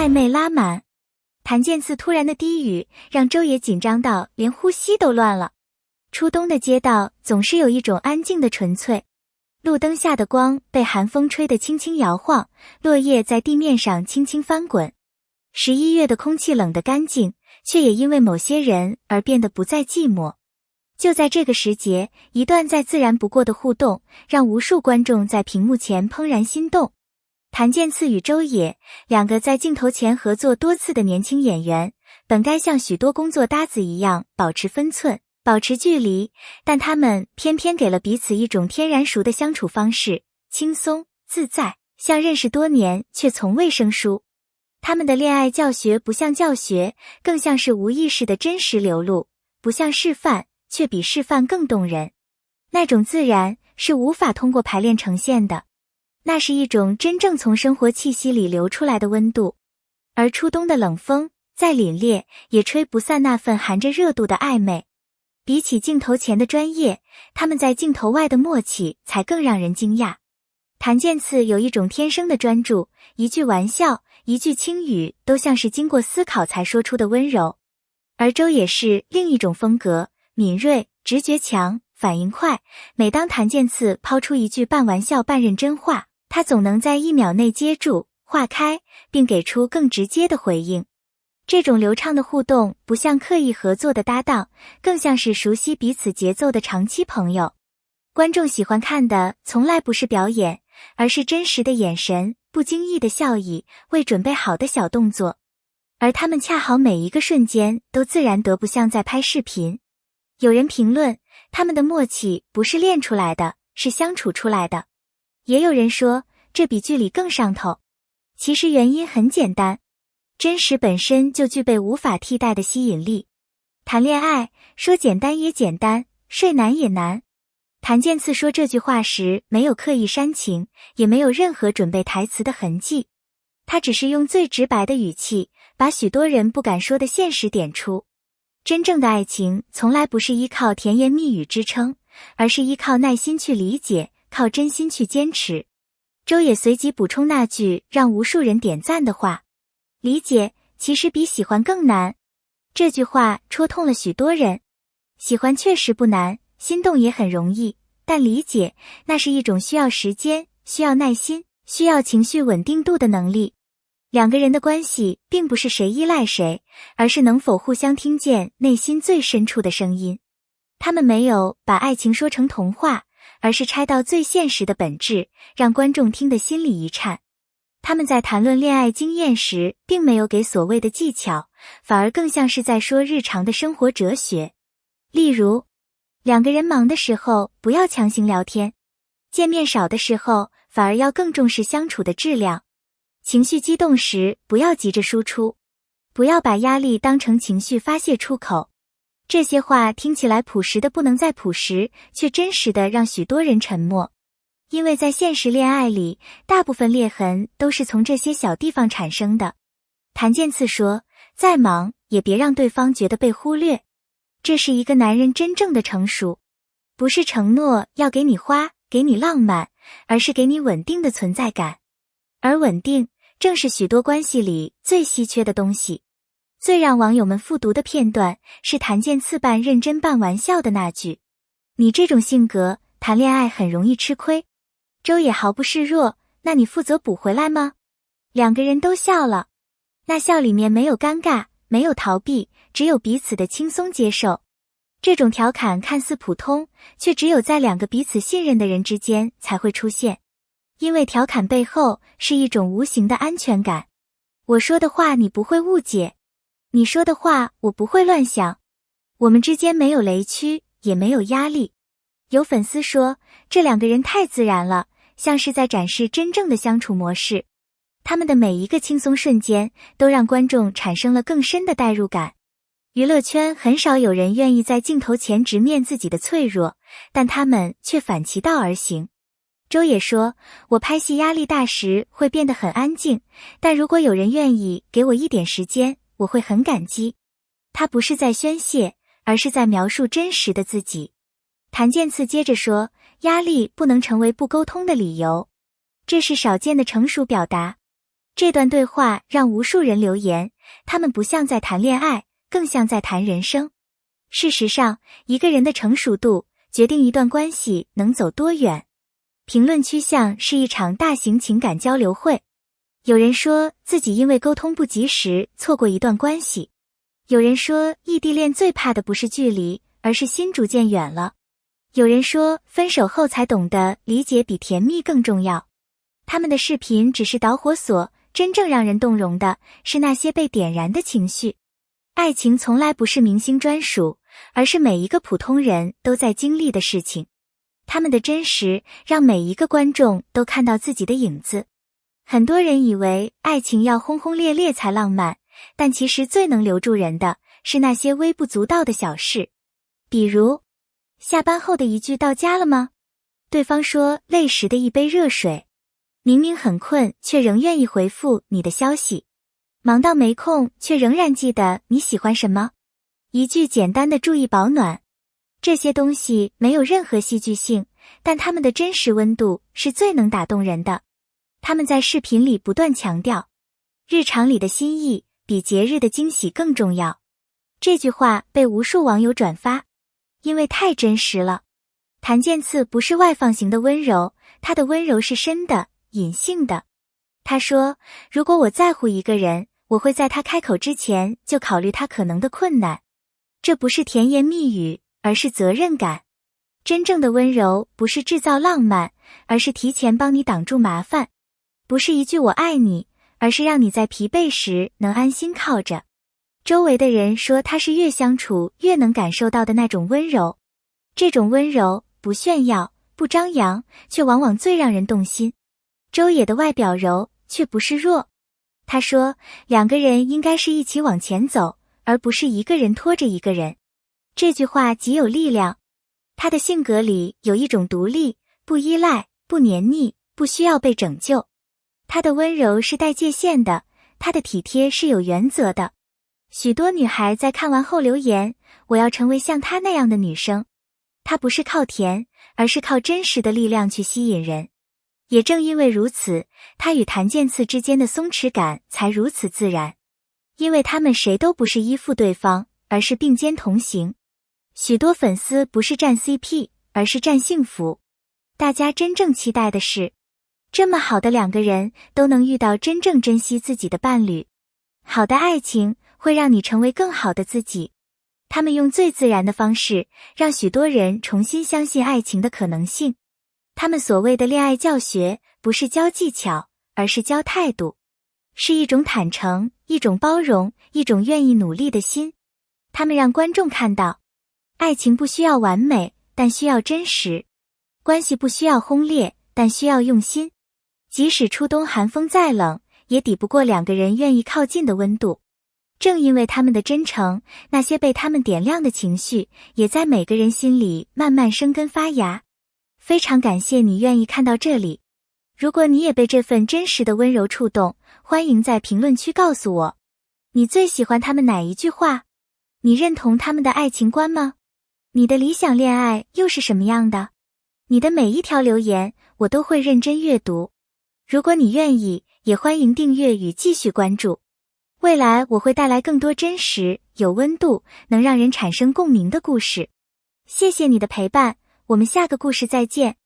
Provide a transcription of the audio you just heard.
暧昧拉满。谭健次突然的低语让周野紧张到连呼吸都乱了。初冬的街道总是有一种安静的纯粹，路灯下的光被寒风吹得轻轻摇晃，落叶在地面上轻轻翻滚。11月的空气冷得干净，却也因为某些人而变得不再寂寞。就在这个时节，一段再自然不过的互动，让无数观众在屏幕前怦然心动。谭健次与周野，两个在镜头前合作多次的年轻演员，本该像许多工作搭子一样保持分寸，保持距离，但他们偏偏给了彼此一种天然熟的相处方式，轻松自在，像认识多年却从未生疏。他们的恋爱教学不像教学，更像是无意识的真实流露，不像示范，却比示范更动人。那种自然是无法通过排练呈现的，那是一种真正从生活气息里流出来的温度。而初冬的冷风再凛冽，也吹不散那份含着热度的暧昧。比起镜头前的专业，他们在镜头外的默契才更让人惊讶。谭健次有一种天生的专注，一句玩笑，一句轻语都像是经过思考才说出的温柔。而周也是另一种风格，敏锐，直觉强，反应快。每当谭健次抛出一句半玩笑半认真话，他总能在1秒内接住化开，并给出更直接的回应。这种流畅的互动不像刻意合作的搭档，更像是熟悉彼此节奏的长期朋友。观众喜欢看的从来不是表演，而是真实的眼神，不经意的笑意，未准备好的小动作。而他们恰好每一个瞬间都自然得不像在拍视频。有人评论，他们的默契不是练出来的，是相处出来的。也有人说，这比剧里更上头。其实原因很简单，真实本身就具备无法替代的吸引力。谈恋爱，说简单也简单，睡难也难。谭健次说这句话时，没有刻意煽情，也没有任何准备台词的痕迹。他只是用最直白的语气，把许多人不敢说的现实点出。真正的爱情从来不是依靠甜言蜜语支撑，而是依靠耐心去理解，靠真心去坚持。周也随即补充那句让无数人点赞的话：理解其实比喜欢更难。这句话戳痛了许多人。喜欢确实不难，心动也很容易，但理解，那是一种需要时间，需要耐心，需要情绪稳定度的能力。两个人的关系并不是谁依赖谁，而是能否互相听见内心最深处的声音。他们没有把爱情说成童话，而是拆到最现实的本质，让观众听得心里一颤。他们在谈论恋爱经验时，并没有给所谓的技巧，反而更像是在说日常的生活哲学。例如，两个人忙的时候不要强行聊天，见面少的时候反而要更重视相处的质量。情绪激动时不要急着输出，不要把压力当成情绪发泄出口。这些话听起来朴实的不能再朴实，却真实的让许多人沉默。因为在现实恋爱里，大部分裂痕都是从这些小地方产生的。谭健次说，再忙也别让对方觉得被忽略。这是一个男人真正的成熟，不是承诺要给你花，给你浪漫，而是给你稳定的存在感。而稳定正是许多关系里最稀缺的东西。最让网友们复读的片段是谭健次半认真半玩笑的那句：你这种性格谈恋爱很容易吃亏。周也毫不示弱，那你负责补回来吗？两个人都笑了，那笑里面没有尴尬，没有逃避，只有彼此的轻松接受。这种调侃看似普通，却只有在两个彼此信任的人之间才会出现。因为调侃背后是一种无形的安全感。我说的话你不会误解，你说的话我不会乱想，我们之间没有雷区，也没有压力。有粉丝说，这两个人太自然了，像是在展示真正的相处模式。他们的每一个轻松瞬间都让观众产生了更深的代入感。娱乐圈很少有人愿意在镜头前直面自己的脆弱，但他们却反其道而行。周也说，我拍戏压力大时会变得很安静，但如果有人愿意给我一点时间，我会很感激。他不是在宣泄，而是在描述真实的自己。谭健次接着说，压力不能成为不沟通的理由，这是少见的成熟表达。这段对话让无数人留言，他们不像在谈恋爱，更像在谈人生。事实上，一个人的成熟度决定一段关系能走多远。评论区像是一场大型情感交流会，有人说自己因为沟通不及时错过一段关系，有人说异地恋最怕的不是距离，而是心逐渐远了，有人说分手后才懂得理解比甜蜜更重要。他们的视频只是导火索，真正让人动容的是那些被点燃的情绪。爱情从来不是明星专属，而是每一个普通人都在经历的事情。他们的真实让每一个观众都看到自己的影子。很多人以为爱情要轰轰烈烈才浪漫，但其实最能留住人的是那些微不足道的小事。比如，下班后的一句到家了吗？对方说累时的一杯热水。明明很困，却仍愿意回复你的消息。忙到没空，却仍然记得你喜欢什么。一句简单的注意保暖。这些东西没有任何戏剧性，但它们的真实温度是最能打动人的。他们在视频里不断强调，日常里的心意比节日的惊喜更重要。这句话被无数网友转发，因为太真实了。谭健次不是外放型的温柔，他的温柔是深的、隐性的。他说，如果我在乎一个人，我会在他开口之前就考虑他可能的困难。这不是甜言蜜语，而是责任感。真正的温柔不是制造浪漫，而是提前帮你挡住麻烦。不是一句我爱你，而是让你在疲惫时能安心靠着。周围的人说他是越相处越能感受到的那种温柔。这种温柔不炫耀，不张扬，却往往最让人动心。周也的外表柔，却不是弱。他说，两个人应该是一起往前走，而不是一个人拖着一个人。这句话极有力量。他的性格里有一种独立，不依赖，不黏腻，不需要被拯救。他的温柔是带界限的，他的体贴是有原则的。许多女孩在看完后留言，我要成为像他那样的女生。他不是靠甜，而是靠真实的力量去吸引人。也正因为如此，他与谭健次之间的松弛感才如此自然。因为他们谁都不是依附对方，而是并肩同行。许多粉丝不是站 CP， 而是站幸福。大家真正期待的是，这么好的两个人都能遇到真正珍惜自己的伴侣。好的爱情会让你成为更好的自己。他们用最自然的方式，让许多人重新相信爱情的可能性。他们所谓的恋爱教学，不是教技巧，而是教态度，是一种坦诚，一种包容，一种愿意努力的心。他们让观众看到，爱情不需要完美，但需要真实；关系不需要轰烈，但需要用心。即使初冬寒风再冷，也抵不过两个人愿意靠近的温度。正因为他们的真诚，那些被他们点亮的情绪，也在每个人心里慢慢生根发芽。非常感谢你愿意看到这里。如果你也被这份真实的温柔触动，欢迎在评论区告诉我，你最喜欢他们哪一句话？你认同他们的爱情观吗？你的理想恋爱又是什么样的？你的每一条留言，我都会认真阅读。如果你愿意，也欢迎订阅与继续关注。未来我会带来更多真实、有温度，能让人产生共鸣的故事。谢谢你的陪伴，我们下个故事再见。